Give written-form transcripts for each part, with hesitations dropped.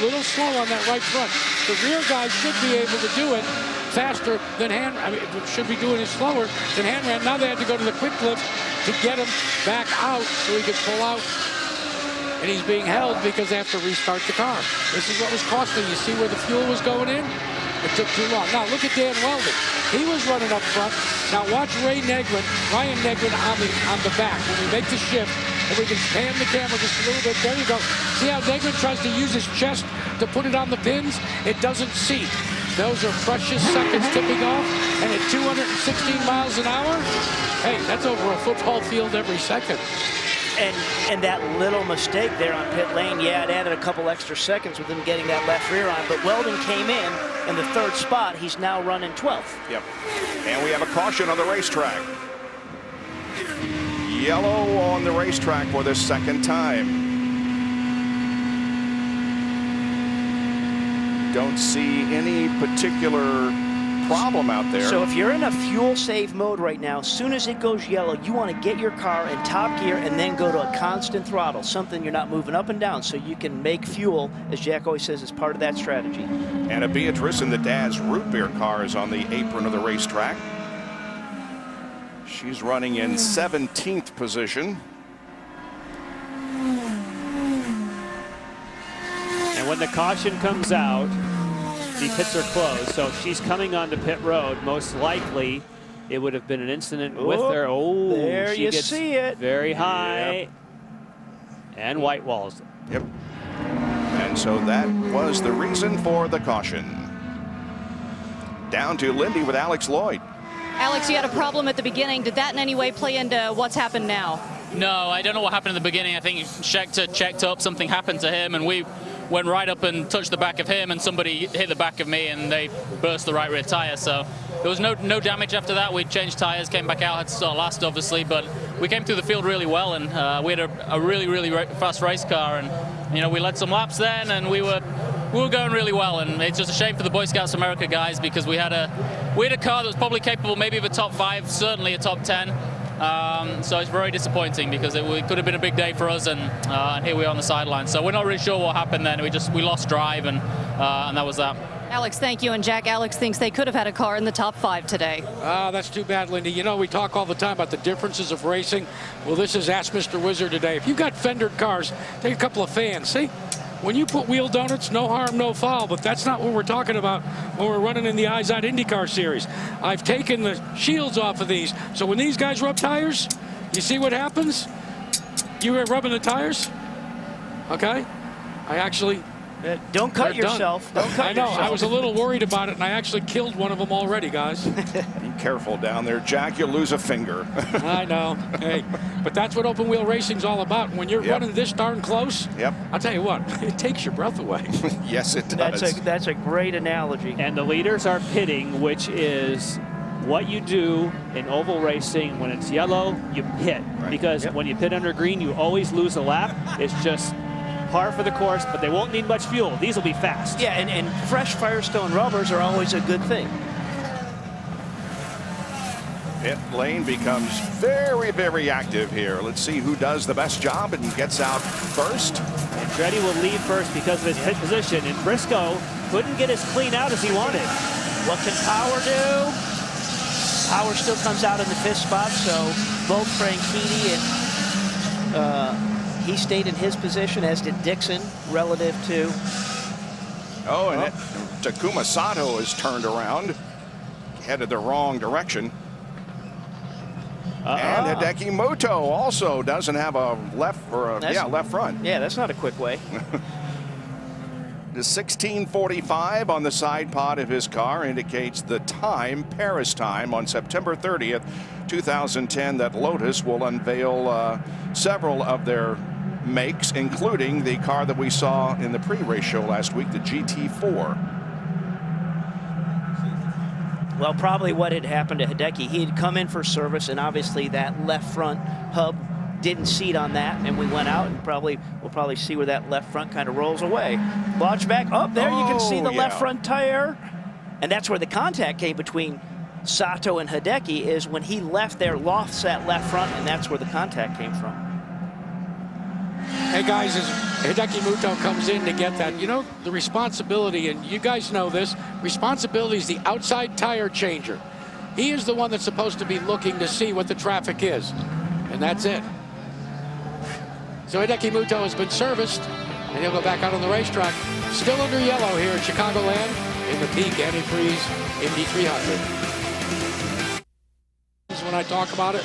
little slow on that right front. The rear guy should be able to do it faster than should be doing it slower than Hanran. Now they had to go to the quick lift to get him back out so he could pull out. And he's being held because they have to restart the car. This is what was costing. You see where the fuel was going in? It took too long. Now look at Dan Weldon. He was running up front. Now watch Ryan Negrin on the back. When we make the shift, and we can pan the camera just a little bit. There you go. See how Negrin tries to use his chest to put it on the pins? It doesn't seat. Those are precious seconds tipping off. And at 216 miles an hour, hey, that's over a football field every second. And that little mistake there on pit lane, yeah, it added a couple extra seconds with him getting that left rear on. But Weldon came in the third spot. He's now running 12th. Yep. And we have a caution on the racetrack. Yellow on the racetrack for the second time. Don't see any particular problem out there. So if you're in a fuel save mode right now, as soon as it goes yellow, you want to get your car in top gear and then go to a constant throttle, something you're not moving up and down, so you can make fuel, as Jack always says, as part of that strategy. Anna Beatrice in the Daz root beer car is on the apron of the racetrack. She's running in 17th position. And when the caution comes out, the pits are closed, so if she's coming onto pit road, most likely it would have been an incident with her. Oh, there she you gets see it. Very high. Yep. And white walls. Yep. And so that was the reason for the caution. Down to Lindy with Alex Lloyd. Alex, you had a problem at the beginning. Did that in any way play into what's happened now? No, I don't know what happened in the beginning. I think Schechter checked up, something happened to him, and we went right up and touched the back of him, and somebody hit the back of me, and they burst the right rear tire. So there was no damage after that. We changed tires, came back out, had to start last, obviously, but we came through the field really well, and we had a really fast race car, and you know, we led some laps then, and we were going really well. And it's just a shame for the Boy Scouts of America guys, because we had a car that was probably capable maybe of a top 5, certainly a top 10. So it's very disappointing, because it could have been a big day for us, and here we are on the sidelines. So we're not really sure what happened then. We lost drive, and that was that. Alex, thank you. And Jack, Alex thinks they could have had a car in the top 5 today. That's too bad, Lindy. You know, we talk all the time about the differences of racing. Well, this is Ask Mr. Wizard today. If you've got fendered cars, take a couple of fans. See? When you put wheel donuts, no harm, no foul, but that's not what we're talking about when we're running in the IZOD IndyCar Series. I've taken the shields off of these, so when these guys rub tires, you see what happens? You are rubbing the tires, okay? I actually... Don't cut yourself. Don't cut yourself. I know. I was a little worried about it, and I actually killed one of them already, guys. Be careful down there, Jack. You'll lose a finger. I know. Hey, but that's what open wheel racing's all about. When you're running this darn close, I'll tell you what, it takes your breath away. Yes, it does. That's a great analogy. And the leaders are pitting, which is what you do in oval racing. When it's yellow, you pit. Right. Because when you pit under green, you always lose a lap. It's just par for the course, but they won't need much fuel. These will be fast. Yeah, and fresh Firestone rubbers are always a good thing. Pit lane becomes very active here. Let's see who does the best job and gets out first. And Andretti will lead first because of his pit position, and Briscoe couldn't get as clean out as he wanted. What can Power do? Power still comes out in the 5th spot, so both Franchitti and he stayed in his position, as did Dixon, relative to... Oh, and Takuma Sato is turned around, headed the wrong direction. And Hideki Muto also doesn't have a left front. Yeah, that's not a quick way. The 16:45 on the side pod of his car indicates the time, Paris time, on September 30th, 2010, that Lotus will unveil several of their makes, including the car that we saw in the pre-race show last week, the GT4. Well, probably what had happened to Hideki, he had come in for service, and obviously that left front hub didn't seat on that, and we went out, and we'll probably see where that left front kind of rolls away. Watch back. Up there, you can see the left front tire, and that's where the contact came between Sato and Hideki, is when he left there, lofts that left front, and that's where the contact came from. Hey guys, as Hideki Muto comes in to get that, you know, the responsibility, and you guys know this, responsibility is the outside tire changer. He is the one that's supposed to be looking to see what the traffic is, and that's it. So Hideki Muto has been serviced, and he'll go back out on the racetrack. Still under yellow here at Chicagoland in the peak Antifreeze Indy 300. When I talk about it,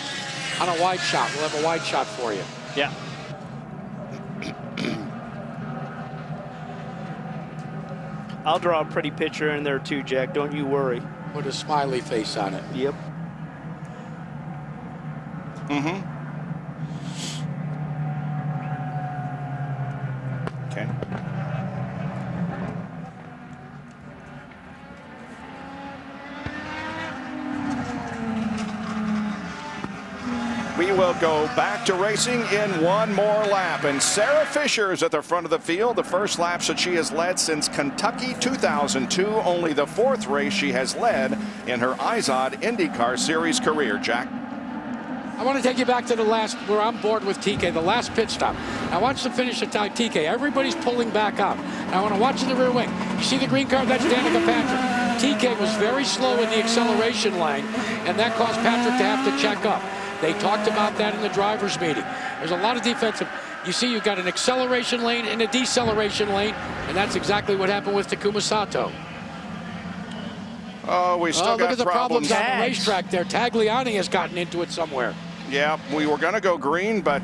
on a wide shot, we'll have a wide shot for you. Yeah. I'll draw a pretty picture in there too, Jack. Don't you worry. Put a smiley face on it. Yep. Mm-hmm. Okay. We will go back to racing in one more lap, and Sarah Fisher is at the front of the field. The first laps that she has led since Kentucky 2002, only the 4th race she has led in her IZOD IndyCar Series career. Jack? I want to take you back to the last, where I'm bored with TK, the last pit stop. I watched the finish at TK. Everybody's pulling back out. I want to watch in the rear wing. You see the green car? That's Danica Patrick. TK was very slow in the acceleration lane, and that caused Patrick to have to check up. They talked about that in the driver's meeting. There's a lot of defensive. You see, you've got an acceleration lane and a deceleration lane, and that's exactly what happened with Takuma Sato. Oh, we still got look at the problems on the Tags. racetrack there. Tagliani has gotten into it somewhere. Yeah, we were going to go green, but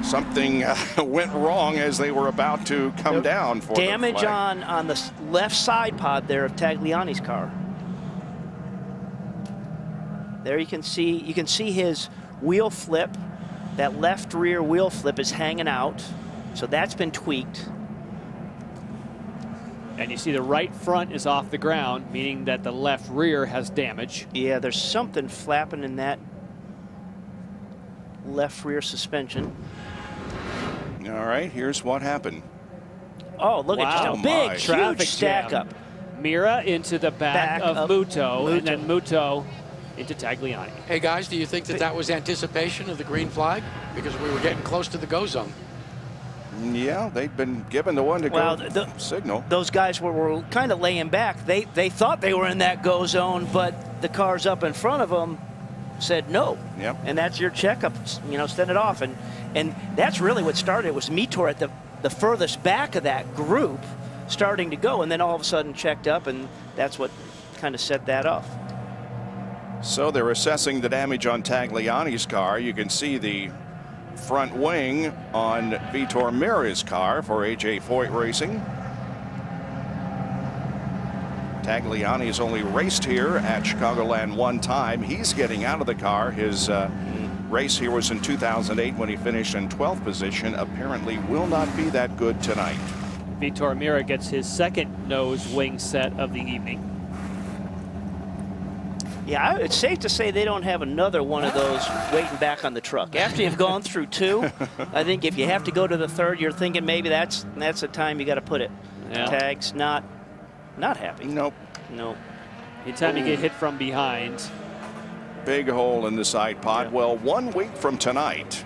something went wrong as they were about to come down for damage the flag. on the left side pod there of Tagliani's car. There you can see his wheel flip. That left rear wheel flip is hanging out, so that's been tweaked. And you see the right front is off the ground, meaning that the left rear has damage. Yeah, there's something flapping in that left rear suspension. All right, here's what happened. Oh, look at Wow, just a big, my. Traffic huge stack jam. up. Mira into the back of Muto, and then Muto into Tagliani. Hey guys, do you think that that was anticipation of the green flag? Because we were getting close to the go zone. Yeah, they'd been given the one to go signal. Those guys were kind of laying back. They thought they were in that go zone, but the cars up in front of them said no. Yep. And that's your checkup, you know, send it off. And that's really what started. It was Mitor at the furthest back of that group starting to go, and then all of a sudden checked up, and that's what kind of set that off. So they're assessing the damage on Tagliani's car. You can see the front wing on Vitor Mira's car for AJ Foyt Racing. Tagliani's only raced here at Chicagoland one time. He's getting out of the car. His race here was in 2008 when he finished in 12th position. Apparently will not be that good tonight. Vitor Mira gets his second nose wing set of the evening. Yeah, it's safe to say they don't have another one of those waiting back on the truck. After you've gone through 2, I think if you have to go to the 3rd, you're thinking maybe that's the time you got to put it. Yeah. Tags not happy. Nope. No. Anytime you get hit from behind. Big hole in the side pod. Yeah. Well, 1 week from tonight,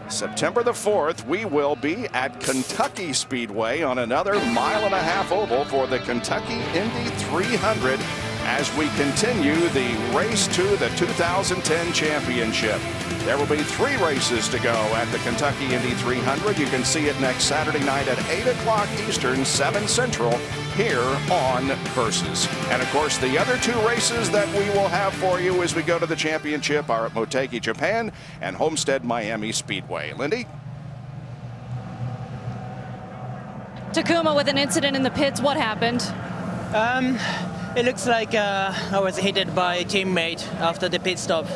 September the 4th, we will be at Kentucky Speedway on another 1.5 mile oval for the Kentucky Indy 300 as we continue the race to the 2010 championship. There will be 3 races to go at the Kentucky Indy 300. You can see it next Saturday night at 8 o'clock Eastern, 7 Central, here on Versus. And of course, the other 2 races that we will have for you as we go to the championship are at Motegi, Japan, and Homestead Miami Speedway. Lindy? Takuma with an incident in the pits. What happened? It looks like I was hit by a teammate after the pit stop.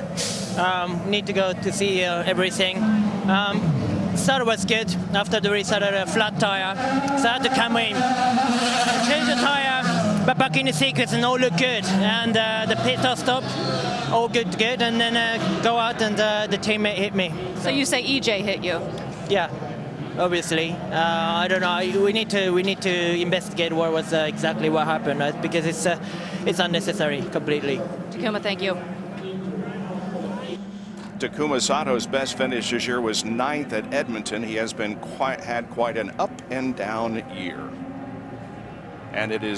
Need to go to see everything. Start was good. After the race, I had a flat tire, so I had to come in, change the tire, but back in the sequence and all looked good. And the pit stop, all good, and then go out and the teammate hit me. So you say EJ hit you? Yeah. Obviously, I don't know. We need to investigate what was exactly what happened, because it's unnecessary completely. Takuma, thank you. Takuma Sato's best finish this year was 9th at Edmonton. He has been had quite an up and down year. And it is